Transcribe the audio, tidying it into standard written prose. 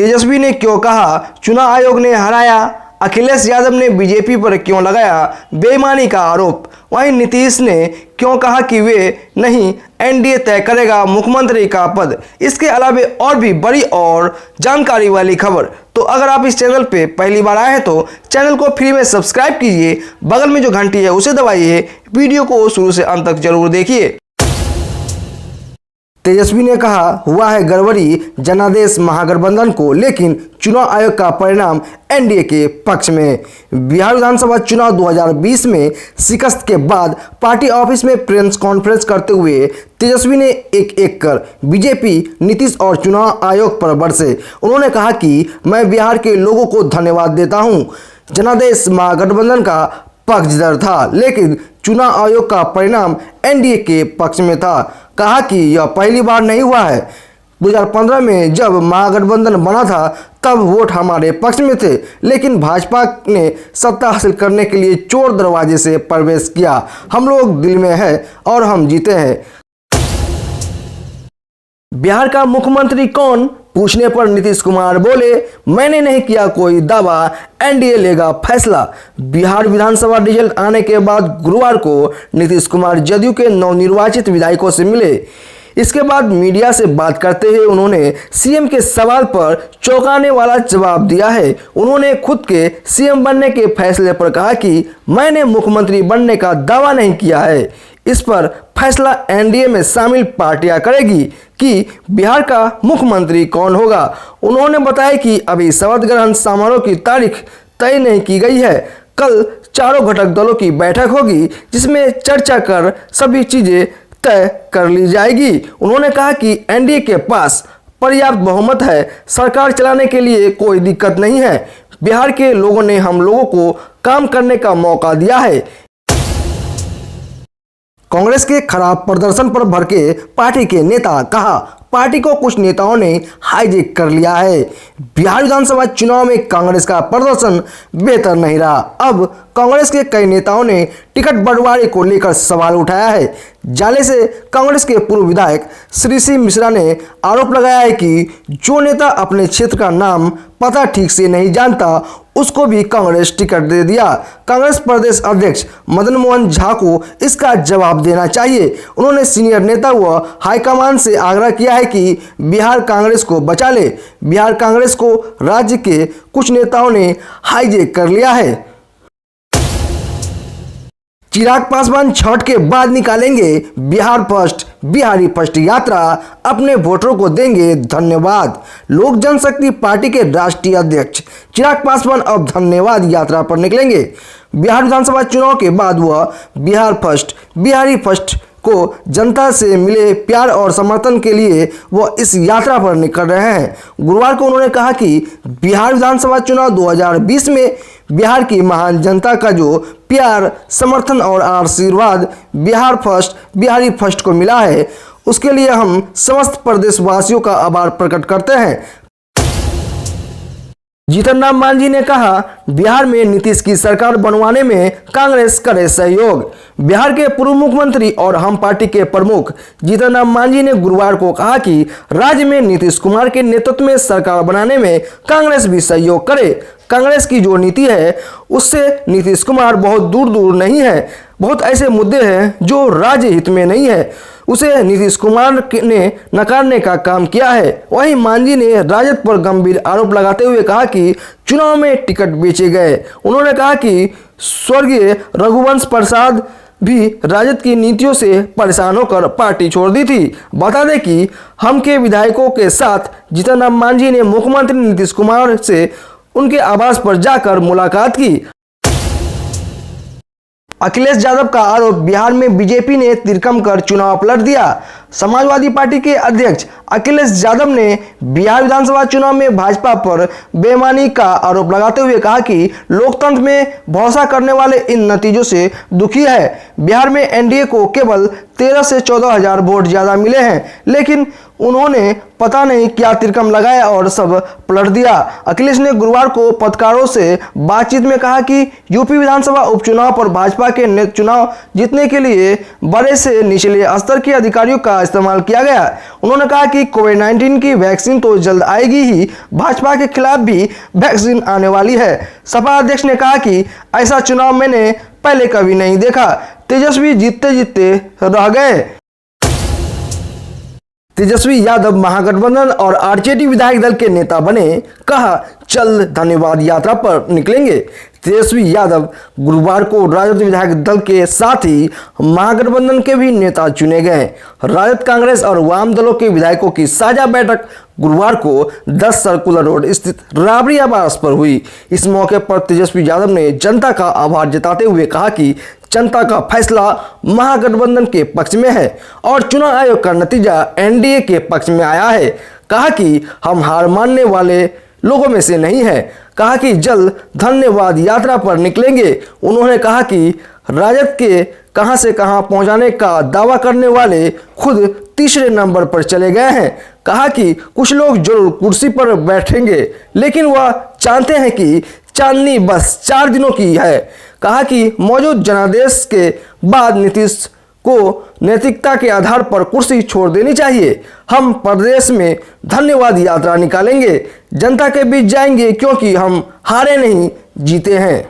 तेजस्वी ने क्यों कहा चुनाव आयोग ने हराया, अखिलेश यादव ने बीजेपी पर क्यों लगाया बेईमानी का आरोप, वहीं नीतीश ने क्यों कहा कि वे नहीं एनडीए तय करेगा मुख्यमंत्री का पद। इसके अलावा और भी बड़ी और जानकारी वाली खबर। तो अगर आप इस चैनल पे पहली बार आए हैं तो चैनल को फ्री में सब्सक्राइब कीजिए, बगल में जो घंटी है उसे दबाइए, वीडियो को शुरू से अंत तक जरूर देखिए। तेजस्वी ने कहा हुआ है गड़बड़ी जनादेश महागठबंधन को, लेकिन चुनाव आयोग का परिणाम एनडीए के पक्ष में। बिहार विधानसभा चुनाव 2020 में शिकस्त के बाद पार्टी ऑफिस में प्रेस कॉन्फ्रेंस करते हुए तेजस्वी ने एक एक कर बीजेपी, नीतीश और चुनाव आयोग पर बरसे। उन्होंने कहा कि मैं बिहार के लोगों को धन्यवाद देता हूं, जनादेश महागठबंधन का पक्षधर था, लेकिन चुनाव आयोग का परिणाम एनडीए के पक्ष में था। कहा कि यह पहली बार नहीं हुआ है। 2015 में जब महागठबंधन बना था तब वोट हमारे पक्ष में थे, लेकिन भाजपा ने सत्ता हासिल करने के लिए चोर दरवाजे से प्रवेश किया। हम लोग दिल में है और हम जीते हैं। बिहार का मुख्यमंत्री कौन पूछने पर नीतीश कुमार बोले, मैंने नहीं किया कोई दावा, एनडीए लेगा फैसला। बिहार विधानसभा रिजल्ट आने के बाद गुरुवार को नीतीश कुमार जदयू के नवनिर्वाचित विधायकों से मिले। इसके बाद मीडिया से बात करते हुए उन्होंने सीएम के सवाल पर चौंकाने वाला जवाब दिया है। उन्होंने खुद के सीएम बनने के फैसले पर कहा कि मैंने मुख्यमंत्री बनने का दावा नहीं किया है। इस पर फैसला एनडीए में शामिल पार्टियां करेगी कि बिहार का मुख्यमंत्री कौन होगा। उन्होंने बताया कि अभी शपथ ग्रहण समारोह की तारीख तय नहीं की गई है। कल चारों घटक दलों की बैठक होगी जिसमें चर्चा कर सभी चीजें तय कर ली जाएगी। उन्होंने कहा कि एनडीए के पास पर्याप्त बहुमत है, सरकार चलाने के लिए कोई दिक्कत नहीं है। बिहार के लोगों ने हम लोगों को काम करने का मौका दिया है। कांग्रेस के खराब प्रदर्शन पर भड़के पार्टी के नेता, कहा पार्टी को कुछ नेताओं ने हाईजैक कर लिया है। बिहार विधानसभा चुनाव में कांग्रेस का प्रदर्शन बेहतर नहीं रहा। अब कांग्रेस के कई नेताओं ने टिकट बंटवारे को लेकर सवाल उठाया है। जाले से कांग्रेस के पूर्व विधायक श्री सी मिश्रा ने आरोप लगाया है कि जो नेता अपने क्षेत्र का नाम पता ठीक से नहीं जानता उसको भी कांग्रेस टिकट दे दिया। कांग्रेस प्रदेश अध्यक्ष मदन मोहन झा को इसका जवाब देना चाहिए। उन्होंने सीनियर नेता व हाईकमान से आग्रह किया है कि बिहार कांग्रेस को बचा ले। बिहार कांग्रेस को राज्य के कुछ नेताओं ने हाईजैक कर लिया है। चिराग पासवान छठ के बाद निकालेंगे बिहार फर्स्ट, बिहारी फर्स्ट यात्रा, अपने वोटरों को देंगे धन्यवाद। लोक जनशक्ति पार्टी के राष्ट्रीय अध्यक्ष चिराग पासवान अब धन्यवाद यात्रा पर निकलेंगे। बिहार विधानसभा चुनाव के बाद वह बिहार फर्स्ट, बिहारी फर्स्ट को जनता से मिले प्यार और समर्थन के लिए वह इस यात्रा पर निकल रहे हैं। गुरुवार को उन्होंने कहा कि बिहार विधानसभा चुनाव 2020 में बिहार की महान जनता का जो प्यार, समर्थन और आशीर्वाद बिहार फर्स्ट, बिहारी फर्स्ट को मिला है, उसके लिए हम समस्त प्रदेशवासियों का आभार प्रकट करते हैं। जीतन राम मांझी ने कहा बिहार में नीतीश की सरकार बनवाने में कांग्रेस करे सहयोग। बिहार के पूर्व मुख्यमंत्री और हम पार्टी के प्रमुख जीतन राम मांझी ने गुरुवार को कहा कि राज्य में नीतीश कुमार के नेतृत्व में सरकार बनाने में कांग्रेस भी सहयोग करे। कांग्रेस की जो नीति है उससे नीतीश कुमार बहुत दूर नहीं है। बहुत ऐसे मुद्दे हैं जो राज्य हित में नहीं है, उसे नीतीश कुमार ने नकारने का काम किया है। वहीं मांझी ने राजद पर गंभीर आरोप लगाते हुए कहा कि चुनाव में टिकट बेचे गए। उन्होंने कहा कि स्वर्गीय रघुवंश प्रसाद भी राजद की नीतियों से परेशान होकर पार्टी छोड़ दी थी। बता दें कि हम के विधायकों के साथ जीतन राम मांझी ने मुख्यमंत्री नीतीश कुमार से उनके आवास पर जाकर मुलाकात की। अखिलेश यादव का आरोप, बिहार में बीजेपी ने तिरकम कर चुनाव पलट दिया। समाजवादी पार्टी के अध्यक्ष अखिलेश यादव ने बिहार विधानसभा चुनाव में भाजपा पर बेईमानी का आरोप लगाते हुए कहा कि लोकतंत्र में भरोसा करने वाले इन नतीजों से दुखी है। बिहार में एनडीए को केवल 13 से 14 हजार वोट ज्यादा मिले हैं, लेकिन उन्होंने पता नहीं क्या तिरकम लगाया और सब पलट दिया। अखिलेश ने गुरुवार को पत्रकारों से बातचीत में कहा कि यूपी विधानसभा उपचुनाव पर भाजपा के चुनाव जीतने के लिए बड़े से निचले स्तर के अधिकारियों का इस्तेमाल किया गया। उन्होंने कहा कि कोविड-19 की वैक्सीन तो जल्द आएगी ही, भाजपा के खिलाफ भी वैक्सीन आने वाली है। सपा अध्यक्ष ने कहा कि ऐसा चुनाव मैंने पहले कभी नहीं देखा। तेजस्वी जीतते जीतते रह गए। तेजस्वी यादव महागठबंधन और आरजेडी विधायक दल के नेता बने, कहा जल्द धन्यवाद यात्रा पर निकलेंगे। तेजस्वी यादव गुरुवार को राजद विधायक दल के साथ ही महागठबंधन के भी नेता चुने गए। राजद, कांग्रेस और वाम दलों के विधायकों की साझा बैठक गुरुवार को 10 सर्कुलर रोड स्थित राबड़ी आवास पर हुई। इस मौके पर तेजस्वी यादव ने जनता का आभार जताते हुए कहा कि जनता का फैसला महागठबंधन के पक्ष में है और चुनाव आयोग का नतीजा एनडीए के पक्ष में आया है। कहा कि हम हार मानने वाले लोगों में से नहीं है। कहा कि जल्द धन्यवाद यात्रा पर निकलेंगे। उन्होंने कहा कि राजद के कहां से कहां पहुंचाने का दावा करने वाले खुद तीसरे नंबर पर चले गए हैं। कहा कि कुछ लोग जरूर कुर्सी पर बैठेंगे, लेकिन वह जानते हैं कि चांदनी बस 4 दिनों की है। कहा कि मौजूद जनादेश के बाद नीतीश को नैतिकता के आधार पर कुर्सी छोड़ देनी चाहिए। हम प्रदेश में धन्यवाद यात्रा निकालेंगे, जनता के बीच जाएंगे, क्योंकि हम हारे नहीं जीते हैं।